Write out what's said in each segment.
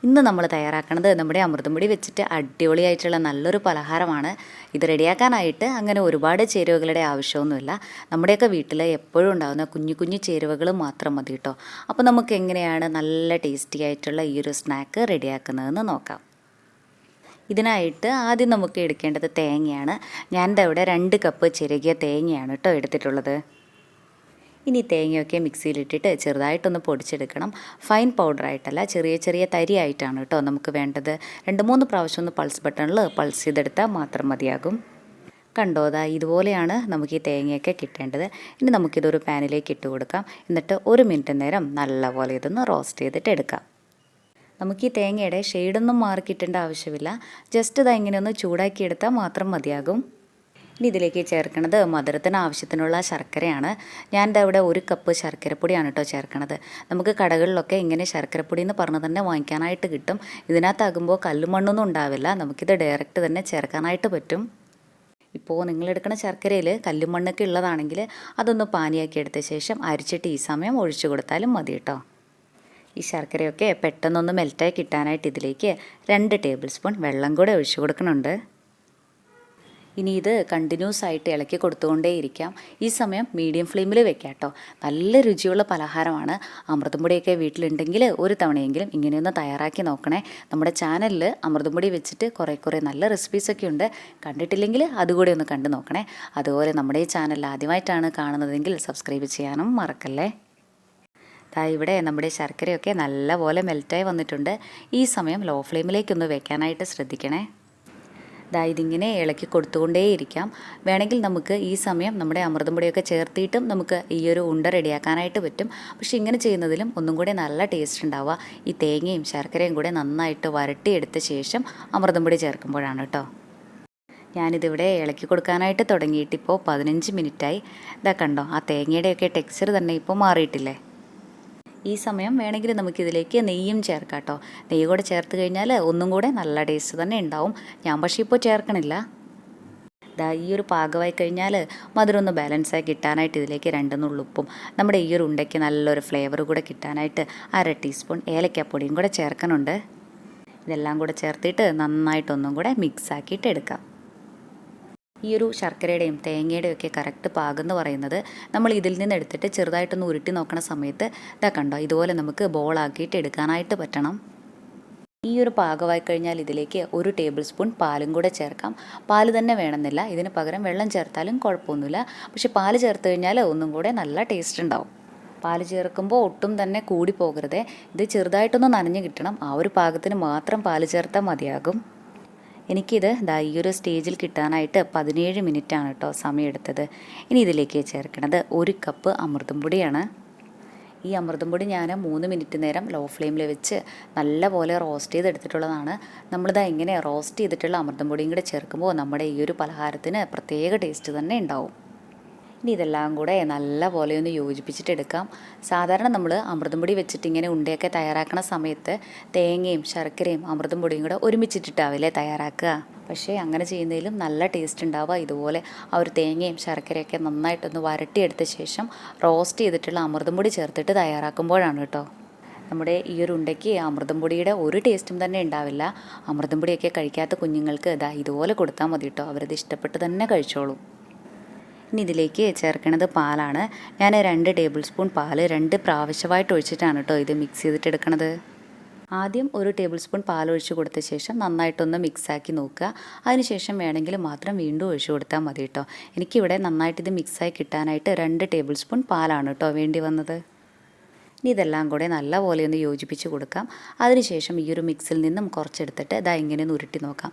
ഇന്ന് നമ്മൾ തയ്യാറാക്കുന്നത് നമ്മുടെ അമൃതം പൊടി വെച്ചിട്ട് അടിപൊളിയായിട്ടുള്ള നല്ലൊരു പലഹാരമാണ്. ഇത് റെഡിയാക്കാനായിട്ട് അങ്ങനെ ഒരുപാട് ചേരുവകളുടെ ആവശ്യമൊന്നുമില്ല. നമ്മുടെയൊക്കെ വീട്ടിൽ എപ്പോഴും ഉണ്ടാകുന്ന കുഞ്ഞു കുഞ്ഞു ചേരുവകൾ മാത്രം മതി കേട്ടോ. അപ്പോൾ നമുക്ക് എങ്ങനെയാണ് നല്ല ടേസ്റ്റി ആയിട്ടുള്ള ഈ ഒരു സ്നാക്ക് റെഡിയാക്കുന്നതെന്ന് നോക്കാം. ഇതിനായിട്ട് ആദ്യം നമുക്ക് എടുക്കേണ്ടത് തേങ്ങയാണ്. ഞാനിവിടെ 2 കപ്പ് ചിരകിയ തേങ്ങയാണ് കേട്ടോ എടുത്തിട്ടുള്ളത്. ഇനി തേങ്ങയൊക്കെ മിക്സിയിലിട്ടിട്ട് ചെറുതായിട്ടൊന്ന് പൊടിച്ചെടുക്കണം. ഫൈൻ പൗഡറായിട്ടല്ല, ചെറിയ ചെറിയ തരിയായിട്ടാണ് കേട്ടോ നമുക്ക് വേണ്ടത്. 2-3 പ്രാവശ്യം ഒന്ന് പൾസ് ബട്ടണിൽ പൾസ് ചെയ്തെടുത്താൽ മാത്രം മതിയാകും. കണ്ടോ, ഇതുപോലെയാണ് നമുക്ക് ഈ തേങ്ങയൊക്കെ കിട്ടേണ്ടത്. ഇനി നമുക്കിതൊരു പാനിലേക്ക് ഇട്ട് കൊടുക്കാം. എന്നിട്ട് 1 മിനിറ്റ് നേരം നല്ലപോലെ ഇതൊന്ന് റോസ്റ്റ് ചെയ്തിട്ട് എടുക്കാം. നമുക്ക് ഈ തേങ്ങയുടെ ഷെയ്ഡൊന്നും മാറി കിട്ടേണ്ട ആവശ്യമില്ല. ജസ്റ്റ് ഇങ്ങനെയൊന്ന് ചൂടാക്കിയെടുത്താൽ മാത്രം മതിയാകും. ഇനി ഇതിലേക്ക് ചേർക്കുന്നത് മധുരത്തിന് ആവശ്യത്തിനുള്ള ശർക്കരയാണ്. ഇവിടെ 1 കപ്പ് ശർക്കരപ്പൊടിയാണ് കേട്ടോ ചേർക്കണത്. നമുക്ക് കടകളിലൊക്കെ ഇങ്ങനെ ശർക്കരപ്പൊടി എന്ന് പറഞ്ഞ് തന്നെ വാങ്ങിക്കാനായിട്ട് കിട്ടും. ഇതിനകത്താകുമ്പോൾ കല്ലുമണ്ണൊന്നും ഉണ്ടാവില്ല. നമുക്കിത് ഡയറക്റ്റ് തന്നെ ചേർക്കാനായിട്ട് പറ്റും. ഇപ്പോൾ നിങ്ങളെടുക്കുന്ന ശർക്കരയിൽ കല്ലുമണ്ണൊക്കെ ഉള്ളതാണെങ്കിൽ അതൊന്ന് പാനിയാക്കി എടുത്ത ശേഷം അരിച്ചിട്ട് ഈ സമയം ഒഴിച്ചു കൊടുത്താലും മതി കേട്ടോ. ഈ ശർക്കരയൊക്കെ പെട്ടെന്നൊന്ന് മെൽറ്റായി കിട്ടാനായിട്ട് ഇതിലേക്ക് 2 ടേബിൾ സ്പൂൺ വെള്ളം കൂടെ ഒഴിച്ചു കൊടുക്കുന്നുണ്ട്. ഇനി ഇത് കണ്ടിന്യൂസ് ആയിട്ട് ഇളക്കി കൊടുത്തുകൊണ്ടേയിരിക്കാം. ഈ സമയം മീഡിയം ഫ്ലെയിമിൽ വെക്കാം കേട്ടോ. നല്ല രുചിയുള്ള പലഹാരമാണ്. അമൃതം പൊടിയൊക്കെ വീട്ടിലുണ്ടെങ്കിൽ ഒരു തവണയെങ്കിലും ഇങ്ങനെയൊന്ന് തയ്യാറാക്കി നോക്കണേ. നമ്മുടെ ചാനലിൽ അമൃതം പൊടി വെച്ചിട്ട് കുറേ നല്ല റെസിപ്പീസൊക്കെ ഉണ്ട്. കണ്ടിട്ടില്ലെങ്കിൽ അതുകൂടി ഒന്ന് കണ്ടു നോക്കണേ. അതുപോലെ നമ്മുടെ ഈ ചാനൽ ആദ്യമായിട്ടാണ് കാണുന്നതെങ്കിൽ സബ്സ്ക്രൈബ് ചെയ്യാനും മറക്കല്ലേ. ഇവിടെ നമ്മുടെ ശർക്കരയൊക്കെ നല്ലപോലെ മെൽറ്റായി വന്നിട്ടുണ്ട്. ഈ സമയം ലോ ഫ്ലെയിമിലേക്കൊന്ന് വെക്കാനായിട്ട് ശ്രദ്ധിക്കണേ. ഇതിങ്ങനെ ഇളക്കി കൊടുത്തുകൊണ്ടേയിരിക്കാം. വേണമെങ്കിൽ നമുക്ക് ഈ സമയം നമ്മുടെ അമൃതം പൊടിയൊക്കെ ചേർത്തിട്ടും നമുക്ക് ഈ ഒരു ഉണ്ട റെഡിയാക്കാനായിട്ട് പറ്റും. പക്ഷേ ഇങ്ങനെ ചെയ്യുന്നതിലും ഒന്നും കൂടെ നല്ല ടേസ്റ്റ് ഉണ്ടാവുക ഈ തേങ്ങയും ശർക്കരയും കൂടെ നന്നായിട്ട് വരട്ടിയെടുത്ത ശേഷം അമൃതം പൊടി ചേർക്കുമ്പോഴാണ് കേട്ടോ. ഞാനിതിവിടെ ഇളക്കി കൊടുക്കാനായിട്ട് തുടങ്ങിയിട്ടിപ്പോൾ 15 മിനിറ്റായി. കണ്ടോ, ആ തേങ്ങയുടെയൊക്കെ ടെക്സ്ചർ തന്നെ ഇപ്പോൾ മാറിയിട്ടില്ലേ. ഈ സമയം വേണമെങ്കിൽ നമുക്കിതിലേക്ക് നെയ്യും ചേർക്കാം കേട്ടോ. നെയ്യ് കൂടെ ചേർത്ത് കഴിഞ്ഞാൽ ഒന്നും കൂടെ നല്ല ടേസ്റ്റ് തന്നെ ഉണ്ടാവും. ഞാൻ പക്ഷേ ഇപ്പോൾ ചേർക്കണില്ല. ഈ ഒരു പാകമായി കഴിഞ്ഞാൽ മധുരം ഒന്ന് ബാലൻസായി കിട്ടാനായിട്ട് ഇതിലേക്ക് 2 നുള്ളുപ്പും നമ്മുടെ ഈ ഒരു ഉണ്ടയ്ക്ക് നല്ലൊരു ഫ്ലേവർ കൂടെ കിട്ടാനായിട്ട് 1/2 ടീസ്പൂൺ ഏലക്കാപ്പൊടിയും കൂടെ ചേർക്കണുണ്ട്. ഇതെല്ലാം കൂടെ ചേർത്തിട്ട് നന്നായിട്ടൊന്നും കൂടെ മിക്സ് ആക്കിയിട്ട് എടുക്കാം. ഈ ഒരു ശർക്കരയുടെയും തേങ്ങയുടെയും ഒക്കെ കറക്റ്റ് പാകം എന്ന് പറയുന്നത് നമ്മൾ ഇതിൽ നിന്ന് എടുത്തിട്ട് ചെറുതായിട്ടൊന്ന് ഉരുട്ടി നോക്കണ സമയത്ത് കണ്ടോ, ഇതുപോലെ നമുക്ക് ബോളാക്കിയിട്ട് എടുക്കാനായിട്ട് പറ്റണം. ഈ ഒരു പാകമായി കഴിഞ്ഞാൽ ഇതിലേക്ക് 1 ടേബിൾ സ്പൂൺ പാലും കൂടെ ചേർക്കാം. പാല് തന്നെ വേണമെന്നില്ല, ഇതിന് പകരം വെള്ളം ചേർത്താലും കുഴപ്പമൊന്നുമില്ല. പക്ഷെ പാല് ചേർത്ത് കഴിഞ്ഞാൽ ഒന്നും കൂടെ നല്ല ടേസ്റ്റ് ഉണ്ടാവും. പാല് ചേർക്കുമ്പോൾ ഒട്ടും തന്നെ കൂടി പോകരുതേ. ഇത് ചെറുതായിട്ടൊന്ന് നനഞ്ഞ് കിട്ടണം. ആ ഒരു പാകത്തിന് മാത്രം പാല് ചേർത്താൽ മതിയാകും. എനിക്കിത് ഈ ഒരു സ്റ്റേജിൽ കിട്ടാനായിട്ട് 17 മിനിറ്റാണ് കേട്ടോ സമയമെടുത്തത്. ഇനി ഇതിലേക്ക് ചേർക്കണത് 1 കപ്പ് അമൃതം പൊടിയാണ്. ഈ അമൃതം പൊടി ഞാൻ 3 മിനിറ്റ് നേരം ലോ ഫ്ലെയിമിൽ വെച്ച് നല്ലപോലെ റോസ്റ്റ് ചെയ്തെടുത്തിട്ടുള്ളതാണ്. ഇങ്ങനെ റോസ്റ്റ് ചെയ്തിട്ടുള്ള അമൃതം പൊടിയും കൂടെ ചേർക്കുമ്പോൾ നമ്മുടെ ഈ ഒരു പലഹാരത്തിന് പ്രത്യേക ടേസ്റ്റ് തന്നെ ഉണ്ടാവും. ഇനി ഇതെല്ലാം കൂടെ നല്ലപോലെ ഒന്ന് യോജിപ്പിച്ചിട്ടെടുക്കാം. സാധാരണ നമ്മൾ അമൃതം പൊടി വെച്ചിട്ട് ഇങ്ങനെ ഉണ്ടയൊക്കെ തയ്യാറാക്കുന്ന സമയത്ത് തേങ്ങയും ശർക്കരയും അമൃതം പൊടിയും കൂടെ ഒരുമിച്ചിട്ടിട്ടാവില്ലേ തയ്യാറാക്കുക. പക്ഷേ അങ്ങനെ ചെയ്യുന്നതിലും നല്ല ടേസ്റ്റ് ഉണ്ടാവുക ഇതുപോലെ ആ ഒരു തേങ്ങയും ശർക്കരയൊക്കെ നന്നായിട്ടൊന്ന് വരട്ടിയെടുത്ത ശേഷം റോസ്റ്റ് ചെയ്തിട്ടുള്ള അമൃതം പൊടി ചേർത്തിട്ട് തയ്യാറാക്കുമ്പോഴാണ് കേട്ടോ. നമ്മുടെ ഈ ഒരു ഉണ്ടയ്ക്ക് അമൃതം പൊടിയുടെ ഒരു ടേസ്റ്റും തന്നെ ഉണ്ടാവില്ല. അമൃതം പൊടിയൊക്കെ കഴിക്കാത്ത കുഞ്ഞുങ്ങൾക്ക് ഇതുപോലെ കൊടുത്താൽ മതി കേട്ടോ. അവരത് ഇഷ്ടപ്പെട്ട് തന്നെ കഴിച്ചോളൂ. ഇനി ഇതിലേക്ക് ചേർക്കുന്നത് പാലാണ്. ഞാൻ 2 ടേബിൾ സ്പൂൺ പാല് 2 പ്രാവശ്യമായിട്ട് ഒഴിച്ചിട്ടാണ് കേട്ടോ ഇത് മിക്സ് ചെയ്തിട്ടെടുക്കണത്. ആദ്യം 1 ടേബിൾ സ്പൂൺ പാൽ ഒഴിച്ച് കൊടുത്ത ശേഷം നന്നായിട്ടൊന്ന് മിക്സാക്കി നോക്കുക. അതിനുശേഷം വേണമെങ്കിൽ മാത്രം വീണ്ടും ഒഴിച്ചു കൊടുത്താൽ മതി കേട്ടോ. എനിക്കിവിടെ നന്നായിട്ടിത് മിക്സായി കിട്ടാനായിട്ട് 2 ടേബിൾ സ്പൂൺ പാലാണ് കേട്ടോ വേണ്ടി വന്നത്. ഇനി ഇതെല്ലാം കൂടെ നല്ലപോലെ ഒന്ന് യോജിപ്പിച്ച് കൊടുക്കാം. അതിനുശേഷം ഈ ഒരു മിക്സിൽ നിന്നും കുറച്ചെടുത്തിട്ട് ഇങ്ങനെ ഒന്ന് ഉരുട്ടി നോക്കാം.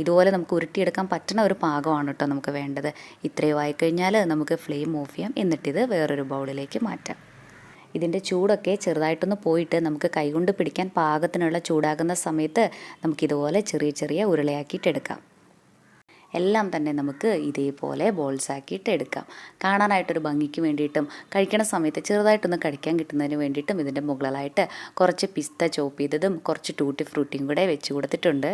ഇതുപോലെ നമുക്ക് ഉരുട്ടിയെടുക്കാൻ പറ്റുന്ന ഒരു പാകമാണ് കേട്ടോ നമുക്ക് വേണ്ടത്. ഇത്രയും ആയിക്കഴിഞ്ഞാൽ നമുക്ക് ഫ്ലെയിം ഓഫ് ചെയ്യാം. എന്നിട്ടിത് വേറൊരു ബൗളിലേക്ക് മാറ്റാം. ഇതിൻ്റെ ചൂടൊക്കെ ചെറുതായിട്ടൊന്ന് പോയിട്ട് നമുക്ക് കൈകൊണ്ട് പിടിക്കാൻ പാകത്തിനുള്ള ചൂടാകുന്ന സമയത്ത് നമുക്കിതുപോലെ ചെറിയ ചെറിയ ഉരുളയാക്കിയിട്ടെടുക്കാം. എല്ലാം തന്നെ നമുക്ക് ഇതേപോലെ ബോൾസാക്കിയിട്ട് എടുക്കാം. കാണാനായിട്ടൊരു ഭംഗിക്ക് വേണ്ടിയിട്ടും കഴിക്കണ സമയത്ത് ചെറുതായിട്ടൊന്ന് കഴിക്കാൻ കിട്ടുന്നതിന് വേണ്ടിയിട്ടും ഇതിൻ്റെ മുകളിലായിട്ട് കുറച്ച് പിസ്ത ചോപ്പ് ചെയ്തതും കുറച്ച് ടൂട്ടി ഫ്രൂട്ടിയും കൂടെ വെച്ച് കൊടുത്തിട്ടുണ്ട്.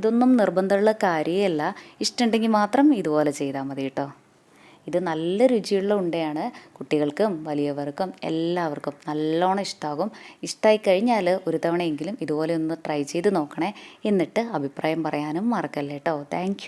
ഇതൊന്നും നിർബന്ധമുള്ള കാര്യമല്ല. ഇഷ്ടമുണ്ടെങ്കിൽ മാത്രം ഇതുപോലെ ചെയ്താൽ മതി കേട്ടോ. ഇത് നല്ല രുചിയുള്ള ഉണ്ടയാണ്. കുട്ടികൾക്കും വലിയവർക്കും എല്ലാവർക്കും നല്ലോണം ഇഷ്ടമാകും. ഇഷ്ടമായി കഴിഞ്ഞാൽ ഒരു തവണയെങ്കിലും ഇതുപോലെ ഒന്ന് ട്രൈ ചെയ്ത് നോക്കണേ. എന്നിട്ട് അഭിപ്രായം പറയാനും മറക്കല്ലേ കേട്ടോ. താങ്ക്